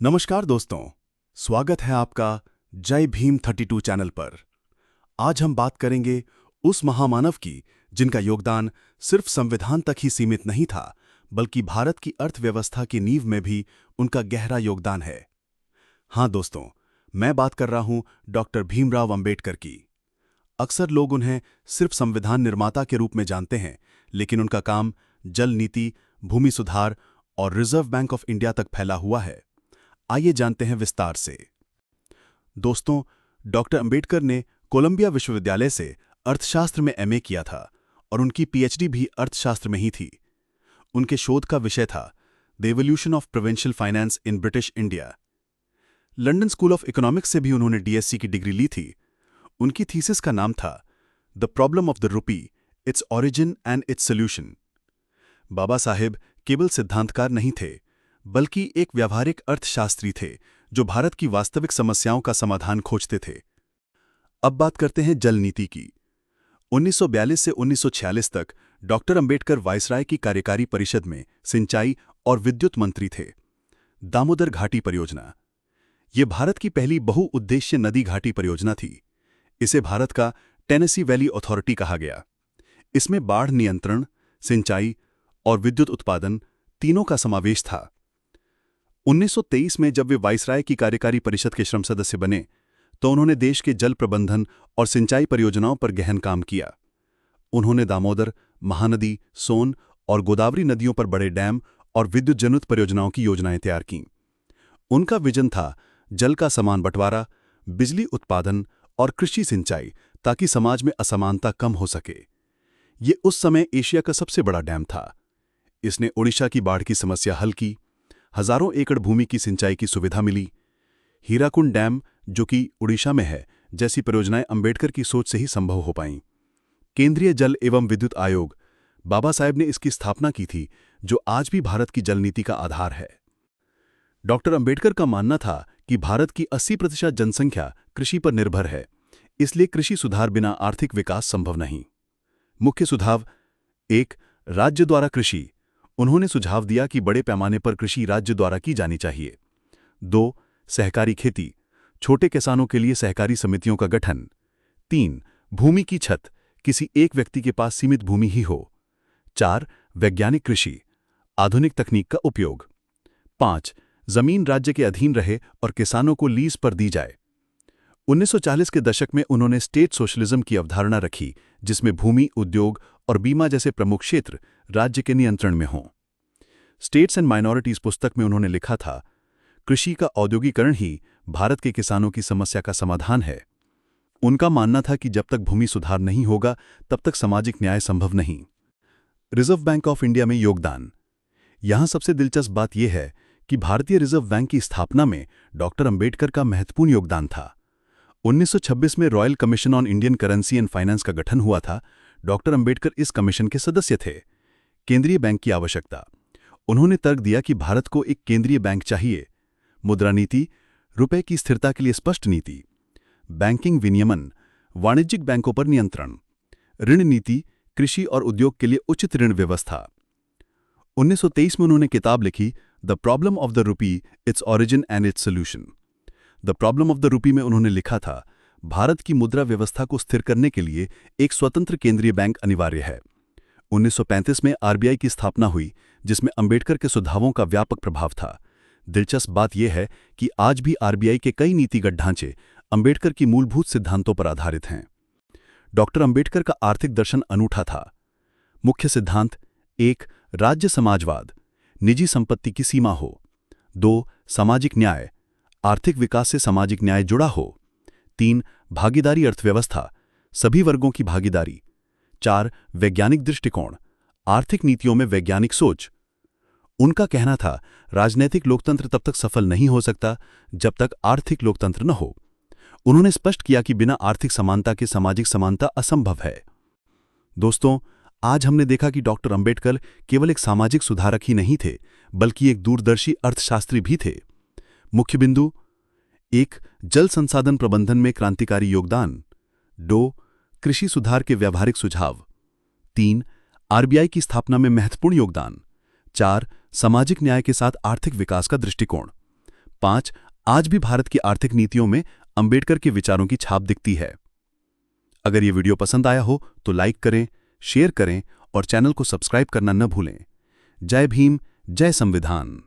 नमस्कार दोस्तों, स्वागत है आपका जय भीम 32 चैनल पर। आज हम बात करेंगे उस महामानव की जिनका योगदान सिर्फ संविधान तक ही सीमित नहीं था, बल्कि भारत की अर्थव्यवस्था की नींव में भी उनका गहरा योगदान है। हाँ दोस्तों, मैं बात कर रहा हूं डॉक्टर भीमराव अंबेडकर की। अक्सर लोग उन्हें सिर्फ संविधान निर्माता के रूप में जानते हैं, लेकिन उनका काम जल नीति, भूमि सुधार और रिजर्व बैंक ऑफ इंडिया तक फैला हुआ है। आइए जानते हैं विस्तार से। दोस्तों, डॉक्टर अंबेडकर ने कोलंबिया विश्वविद्यालय से अर्थशास्त्र में एमए किया था और उनकी पीएचडी भी अर्थशास्त्र में ही थी। उनके शोध का विषय था the evolution of provincial finance in British India. London school of economics से भी उन्होंने डीएससी की डिग्री ली थी। उनकी थीसिस का नाम था the problem of the rupee, its origin and its solution. Baba Saheb केवल सिद्धांतकार नहीं थे, बल्कि एक व्यावहारिक अर्थशास्त्री थे जो भारत की वास्तविक समस्याओं का समाधान खोजते थे। अब बात करते हैं जल नीति की। 1942 से 1946 तक डॉक्टर अंबेडकर वायसराय की कार्यकारी परिषद में सिंचाई और विद्युत मंत्री थे। दामोदर घाटी परियोजना, ये भारत की पहली बहुउद्देश्य नदी घाटी परियोजना थी। इसे भारत का टेनेसी वैली अथॉरिटी कहा गया। इसमें बाढ़ नियंत्रण, सिंचाई और विद्युत उत्पादन तीनों का समावेश था। 1923 में जब वे वायसराय की कार्यकारी परिषद के श्रम सदस्य बने, तो उन्होंने देश के जल प्रबंधन और सिंचाई परियोजनाओं पर गहन काम किया। उन्होंने दामोदर, महानदी, सोन और गोदावरी नदियों पर बड़े डैम और विद्युत जनित परियोजनाओं की योजनाएं तैयार कीं। उनका विजन था जल का समान बंटवारा, बिजली उत्पादन और कृषि सिंचाई, ताकि समाज में असमानता कम हो सके। ये उस समय एशिया का सबसे बड़ा डैम था। इसने ओडिशा की बाढ़ की समस्या हल की, हजारों एकड़ भूमि की सिंचाई की सुविधा मिली। हीराकुंड डैम, जो कि उड़ीसा में है, जैसी परियोजनाएं अंबेडकर की सोच से ही संभव हो पाईं। केंद्रीय जल एवं विद्युत आयोग, बाबा साहेब ने इसकी स्थापना की थी, जो आज भी भारत की जल नीति का आधार है। डॉक्टर अंबेडकर का मानना था कि भारत की 80% जनसंख्या कृषि पर निर्भर है, इसलिए कृषि सुधार बिना आर्थिक विकास संभव नहीं। मुख्य सुझाव: 1. राज्य द्वारा कृषि। उन्होंने सुझाव दिया कि बड़े पैमाने पर कृषि राज्य द्वारा की जानी चाहिए। 2. सहकारी खेती, छोटे किसानों के लिए सहकारी समितियों का गठन। 3. भूमि की छत, किसी एक व्यक्ति के पास सीमित भूमि ही हो। 4. वैज्ञानिक कृषि, आधुनिक तकनीक का उपयोग। 5. जमीन राज्य के अधीन रहे और किसानों को लीज पर दी जाए। 1940 के दशक में उन्होंने स्टेट सोशलिज्म की अवधारणा रखी, जिसमें भूमि, उद्योग और बीमा जैसे प्रमुख क्षेत्र राज्य के नियंत्रण में हों। स्टेट्स एंड माइनॉरिटीज पुस्तक में उन्होंने लिखा था, कृषि का औद्योगिकरण ही भारत के किसानों की समस्या का समाधान है। उनका मानना था कि जब तक भूमि सुधार नहीं होगा, तब तक सामाजिक न्याय संभव नहीं। रिजर्व बैंक ऑफ इंडिया में योगदान। यहां सबसे दिलचस्प बात यह है कि भारतीय रिजर्व बैंक की स्थापना में डॉक्टर अंबेडकर का महत्वपूर्ण योगदान था। 1926 में royal commission on Indian currency and finance का गठन हुआ था। डॉक्टर अंबेडकर इस कमीशन के सदस्य थे। केंद्रीय बैंक की आवश्यकता। उन्होंने तर्क दिया कि भारत को एक केंद्रीय बैंक चाहिए। मुद्रा नीति, रुपए की स्थिरता के लिए स्पष्ट नीति। बैंकिंग विनियमन, वाणिज्यिक बैंकों पर नियंत्रण। ऋण नीति, कृषि और उद्योग के लिए उचित ऋण व्यवस्था। 1923 में उन्होंने किताब लिखी the problem of the rupee, its origin and its solution. The problem of the रुपी में उन्होंने लिखा था, भारत की मुद्रा व्यवस्था को स्थिर करने के लिए एक स्वतंत्र केंद्रीय बैंक अनिवार्य है। 1935 में आरबीआई की स्थापना हुई, जिसमें अंबेडकर के सुझावों का व्यापक प्रभाव था। दिलचस्प बात यह है कि आज भी आरबीआई के कई नीतिगत ढांचे अंबेडकर की मूलभूत सिद्धांतों पर आधारित हैं। डॉक्टर अंबेडकर का आर्थिक दर्शन अनूठा था। मुख्य सिद्धांत: 1. राज्य समाजवाद, निजी संपत्ति की सीमा हो। 2. सामाजिक न्याय, आर्थिक विकास से सामाजिक न्याय जुड़ा हो। 3. भागीदारी अर्थव्यवस्था, सभी वर्गों की भागीदारी। 4. वैज्ञानिक दृष्टिकोण, आर्थिक नीतियों में वैज्ञानिक सोच। उनका कहना था, राजनैतिक लोकतंत्र तब तक सफल नहीं हो सकता जब तक आर्थिक लोकतंत्र न हो। उन्होंने स्पष्ट किया कि बिना आर्थिक समानता के सामाजिक समानता असंभव है। दोस्तों, आज हमने देखा कि डॉक्टर अंबेडकर केवल एक सामाजिक सुधारक ही नहीं थे, बल्कि एक दूरदर्शी अर्थशास्त्री भी थे। मुख्य बिंदु: 1. जल संसाधन प्रबंधन में क्रांतिकारी योगदान। 2. कृषि सुधार के व्यावहारिक सुझाव। 3. आरबीआई की स्थापना में महत्वपूर्ण योगदान। 4. सामाजिक न्याय के साथ आर्थिक विकास का दृष्टिकोण। 5. आज भी भारत की आर्थिक नीतियों में अंबेडकर के विचारों की छाप दिखती है। अगर ये वीडियो पसंद आया हो तो लाइक करें, शेयर करें और चैनल को सब्सक्राइब करना न भूलें। जय भीम, जय संविधान।